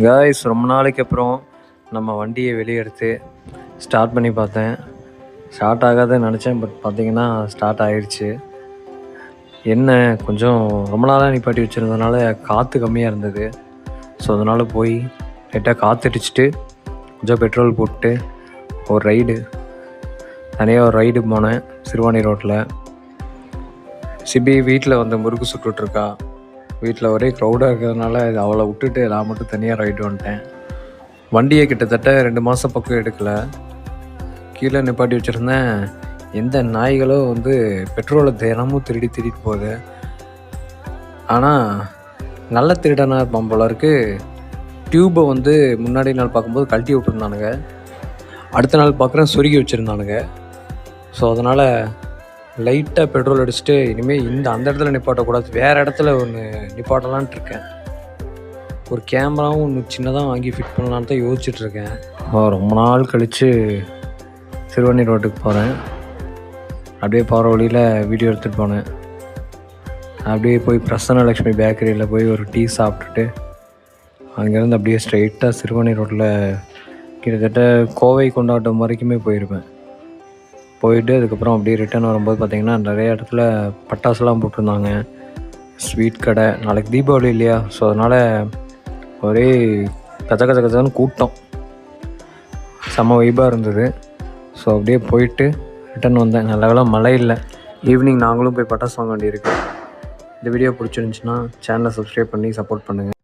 Guys, ரொம்ப நாளைக்கு அப்புறம் நம்ம வண்டியை வெளியே எடுத்து ஸ்டார்ட் பண்ணி பார்த்தேன். ஸ்டார்ட் ஆகாதுன்னு நினச்சேன், பட் பார்த்திங்கன்னா ஸ்டார்ட் ஆகிடுச்சு. என்ன கொஞ்சம் ரொம்ப நாளாக நிப்பாட்டி வச்சுருந்ததுனால காற்று கம்மியாக இருந்தது. ஸோ அதனால் போய் லைட்டாக காற்று அடிச்சுட்டு கொஞ்சம் பெட்ரோல் போட்டு தனியாக ஒரு ரைடு போனேன் சிறுவாணி ரோட்டில். சிபி வீட்டில் வந்து முறுக்கு சுட்டுட்ருக்கா. வீட்டில் ஒரே க்ரௌடாக இருக்கிறதுனால இது அவளை விட்டுட்டு நான் மட்டும் தனியாக ரைடு வந்துட்டேன். வண்டியை கிட்டத்தட்ட 2 மாதம் பக்கம் எடுக்கலை. கீழே நிப்பாட்டி வச்சுருந்தேன். எந்த நாய்களோ வந்து பெட்ரோலை தினமும் திருடிட்டு போகுது. ஆனால் நல்ல திருடனாக இருப்பான் போல இருக்குது. டியூப்பை வந்து முன்னாடி நாள் பார்க்கும்போது கழட்டி விட்டுருந்தானுங்க, அடுத்த நாள் பார்க்குறேன் சொருகி வச்சுருந்தானுங்க. ஸோ அதனால் லைட்டாக பெட்ரோல் அடிச்சுட்டு இனிமேல் அந்த இடத்துல நிப்பாட்டக்கூடாது, வேறு இடத்துல ஒன்று நிப்பாட்டலான்ட்டு இருக்கேன். ஒரு கேமராவும் ஒன்று சின்னதாக வாங்கி ஃபிட் பண்ணலான்னு தான் யோசிச்சுட்ருக்கேன். ரொம்ப நாள் கழித்து சிறுவாணி ரோட்டுக்கு போகிறேன். அப்படியே போகிற வழியில் வீடியோ எடுத்துகிட்டு போனேன். அப்படியே போய் பிரசன்னலக்ஷ்மி பேக்கரியில் போய் ஒரு டீ சாப்பிட்டுட்டு அங்கேருந்து அப்படியே ஸ்ட்ரைட்டாக சிறுவாணி ரோட்டில் கிட்டத்தட்ட கோவை கொண்டாட்டம் வரைக்குமே போயிருப்பேன். போயிட்டு அதுக்கப்புறம் அப்படியே ரிட்டர்ன் வரும்போது பார்த்திங்கன்னா நிறைய இடத்துல பட்டாசுலாம் போட்டிருந்தாங்க. ஸ்வீட் கடை, நாளைக்கு தீபாவளி இல்லையா, ஸோ அதனால் ஒரே கச்சன்னு கூட்டம், செம்ம வைபாக இருந்தது. ஸோ அப்படியே போயிட்டு ரிட்டர்ன் வந்தேன். நல்ல வேளை மழை இல்லை. ஈவினிங் நாங்களும் போய் பட்டாசு வாங்க வேண்டியிருக்கு. இந்த வீடியோ பிடிச்சிருந்துச்சின்னா சேனலை சப்ஸ்கிரைப் பண்ணி சப்போர்ட் பண்ணுங்கள்.